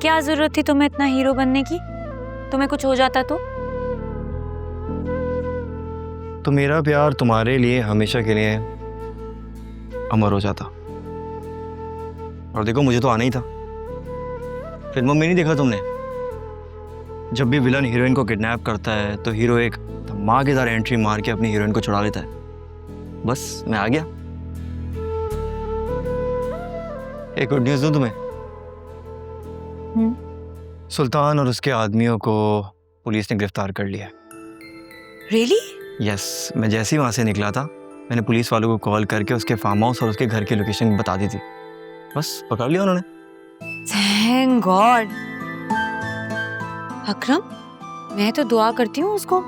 क्या जरूरत थी तुम्हें इतना हीरो बनने की? तुम्हें कुछ हो जाता तो मेरा प्यार तुम्हारे लिए हमेशा के लिए अमर हो जाता। और देखो, मुझे तो आना ही था। फिल्मों में नहीं देखा तुमने, जब भी विलन हीरोइन को किडनैप करता है तो हीरो एक धमाकेदार एंट्री मार के अपनी हीरोइन को छुड़ा लेता है। बस मैं आ गया। एक गुड न्यूज़ दूं तुम्हें। सुल्तान और उसके आदमियों को पुलिस ने गिरफ्तार कर लिया। रियली? यस, मैं जैसे ही वहाँ से निकला था मैंने पुलिस वालों को कॉल करके उसके फार्म हाउस और उसके घर की लोकेशन बता दी थी। बस पकड़ लिया उन्होंने। Thank God. अकरम, मैं तो दुआ करती हूँ उसको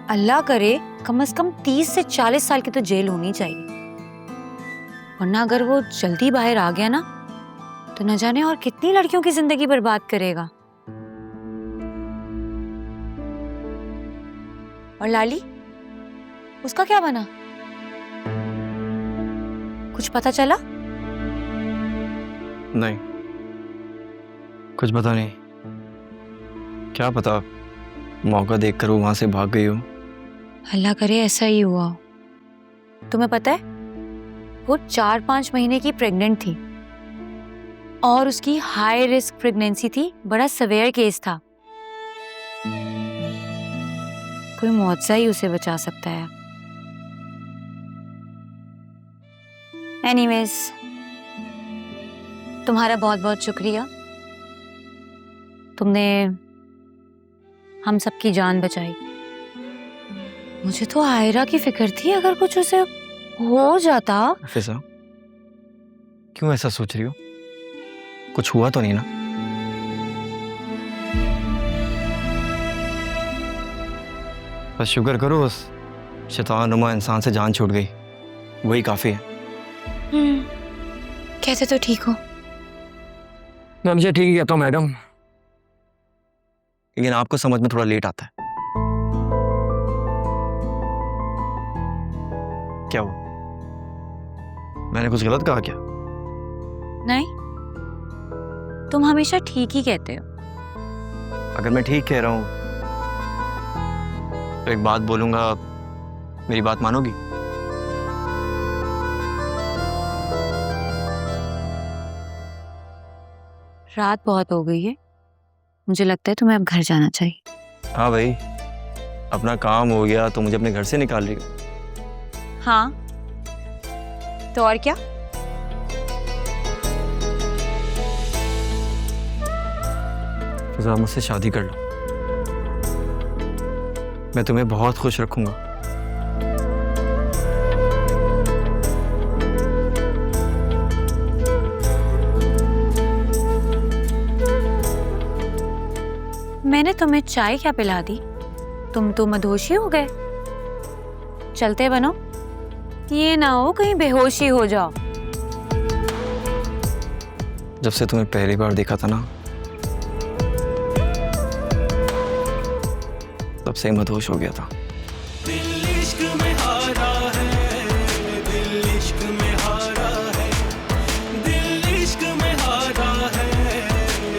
अल्लाह करे कम से कम 30 से 40 साल की तो जेल होनी चाहिए, वरना अगर वो जल्दी बाहर आ गया ना तो न जाने और कितनी लड़कियों की जिंदगी बर्बाद करेगा। और लाली, उसका क्या बना? कुछ पता चला? नहीं, कुछ पता नहीं। क्या पता, मौका देखकर वो वहां से भाग गई हो। अल्लाह करे ऐसा ही हुआ हो। तुम्हें पता है वो 4-5 महीने की प्रेग्नेंट थी और उसकी हाई रिस्क प्रेगनेंसी थी, बड़ा सवेयर केस था। कोई मुआवजा ही उसे बचा सकता है। एनीवेज, तुम्हारा बहुत बहुत शुक्रिया, तुमने हम सबकी जान बचाई। मुझे तो आयरा की फिक्र थी, अगर कुछ उसे हो जाता। फिजा, क्यों ऐसा सोच रही हो? कुछ हुआ तो नहीं ना? बस शुक्र करो उस शैतान नुमा इंसान से जान छूट गई, वही काफी है। कैसे तो ठीक हो? मैं मुझे ठीक ही कहता हूँ मैडम, लेकिन आपको समझ में थोड़ा लेट आता है। क्या हुआ? मैंने कुछ गलत कहा क्या? नहीं, तुम हमेशा ठीक ही कहते हो। अगर मैं ठीक कह रहा हूं तो एक बात बोलूंगा, मेरी बात मानोगी? रात बहुत हो गई है, मुझे लगता है तुम्हें अब घर जाना चाहिए। हाँ भाई, अपना काम हो गया तो मुझे अपने घर से निकाल रही हो। हाँ, तो और क्या? फिजा, मुझसे शादी कर लो, मैं तुम्हें बहुत खुश रखूंगा। मैंने तुम्हें चाय क्या पिला दी? तुम तो मदहोशी हो गए। चलते बनो, ये ना हो कहीं बेहोशी हो जाओ। जब से तुम्हें पहली बार देखा था ना, तब से ही मदहोश हो गया था। दिल इश्क में हारा है, दिल इश्क में हारा है, दिल इश्क में हारा है,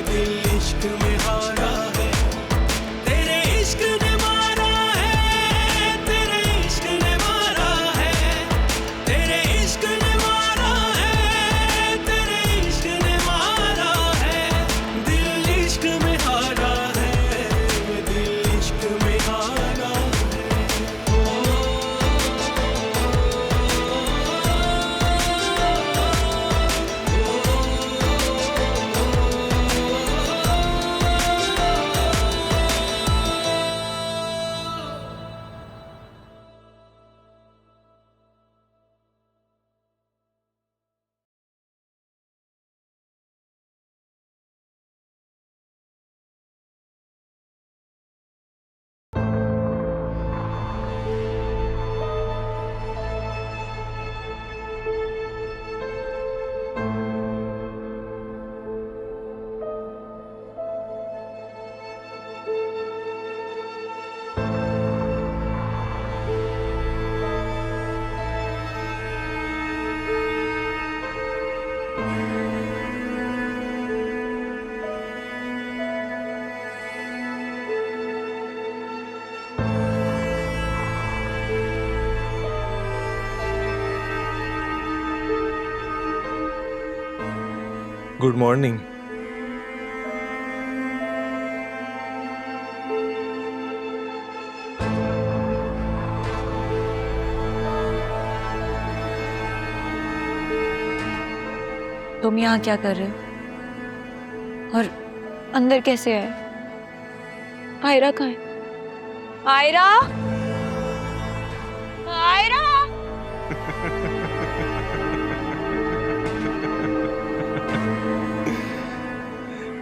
दिल इश्क में हारा है। तेरे इश्क ने मारा है, तेरे इश्क ने मारा है, तेरे इश्क ने मारा है, तेरे इश्क ने मारा है। दिल इश्क में हारा है, दिल इश्क में हारा है। Good morning. तुम यहाँ क्या कर रहे हो? और अंदर कैसे आए? आयरा कहाँ है? आयरा, आयरा।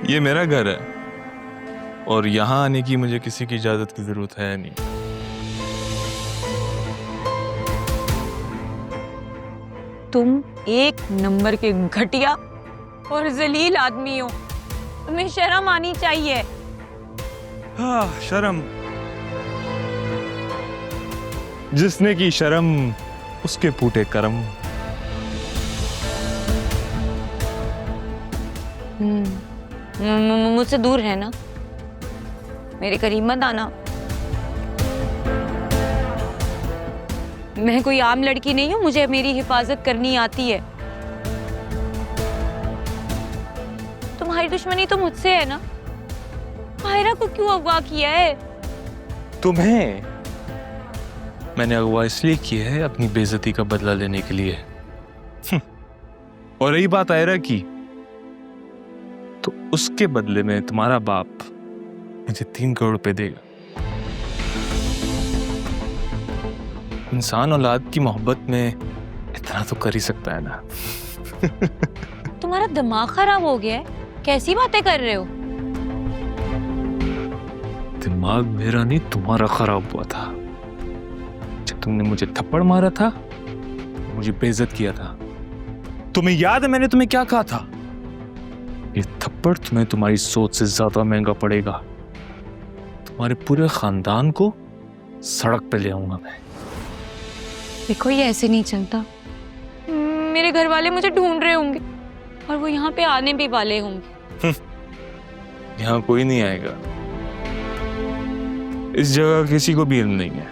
ये मेरा घर है और यहाँ आने की मुझे किसी की इजाजत की जरूरत है नहीं। तुम एक नंबर के घटिया और जलील आदमी हो। तुम्हें शर्म आनी चाहिए। हाँ, शर्म। जिसने की शर्म उसके फूटे कर्म। मुझसे दूर रहना, मेरे करीब मत आना। मैं कोई आम लड़की नहीं हूँ, मुझे मेरी हिफाजत करनी आती है। तुम्हारी दुश्मनी तो मुझसे है ना। आयरा को क्यों अगवा किया है? तुम्हें मैंने अगवा इसलिए किया है अपनी बेइज्जती का बदला लेने के लिए। और रही बात आयरा की, तो उसके बदले में तुम्हारा बाप मुझे 3 करोड़ रुपए देगा। इंसान औलाद की मोहब्बत में इतना तो कर ही सकता है ना। तुम्हारा दिमाग खराब हो गया है? कैसी बातें कर रहे हो? दिमाग मेरा नहीं तुम्हारा खराब हुआ था जब तुमने मुझे थप्पड़ मारा था, मुझे बेइज्जत किया था। तुम्हें याद है मैंने तुम्हें क्या कहा था? ये थप्पड़ तुम्हें तुम्हारी सोच से ज्यादा महंगा पड़ेगा। तुम्हारे पूरे खानदान को सड़क पे ले आऊंगा मैं। देखो, ये ऐसे नहीं चलता। मेरे घर वाले मुझे ढूंढ रहे होंगे और वो यहाँ पे आने भी वाले होंगे। यहाँ कोई नहीं आएगा। इस जगह किसी को भी इल्म नहीं है।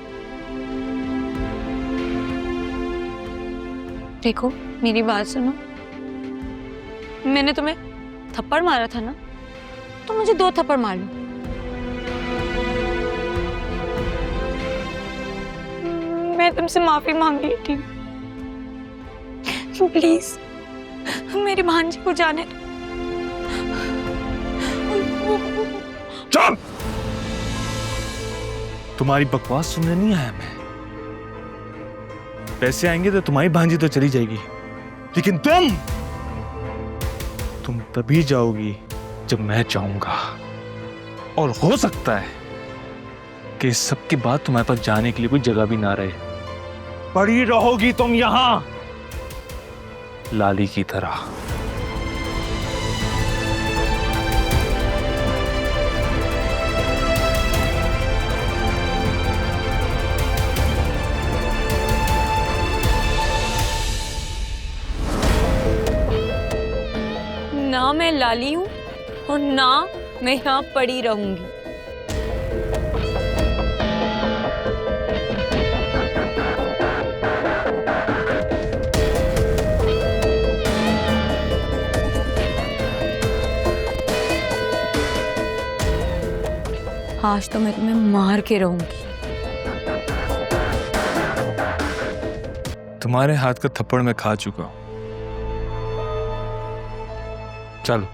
देखो, मेरी बात सुनो। मैंने तुम्हें थप्पड़ मारा था ना, तो मुझे 2 थप्पड़ मार लो। मैं तुमसे माफी मांग लेती हूँ। प्लीज मेरी भांजी को जाने दो। चुप! तुम्हारी बकवास सुनने नहीं आया मैं। पैसे आएंगे तो तुम्हारी भांजी तो चली जाएगी, लेकिन तुम तभी जाओगी जब मैं चाहूंगा। और हो सकता है कि इस सब के बाद तुम्हारे पास जाने के लिए कोई जगह भी ना रहे। पड़ी रहोगी तुम यहां लाली की तरह। ना मैं लाली हूं और ना मैं यहाँ पड़ी रहूंगी। आज तो मैं तुम्हें मार के रहूंगी। तुम्हारे हाथ का थप्पड़ मैं खा चुका हूं। चलो,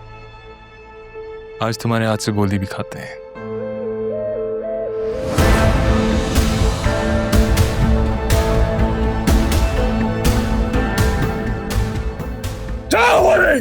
आज तुम्हारे हाथ से गोली भी खाते हैं। जाओ रे!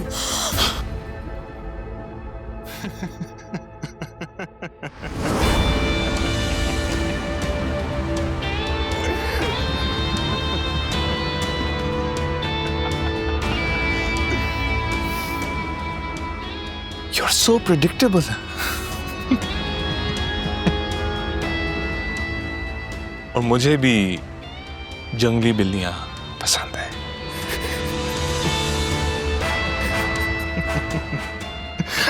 You're so predictable. और मुझे भी जंगली बिल्लियां पसंद है।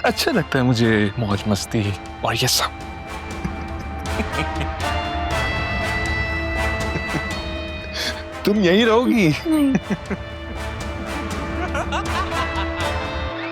अच्छा लगता है मुझे मौज मस्ती और ये सब। तुम यहीं रहोगी? नहीं।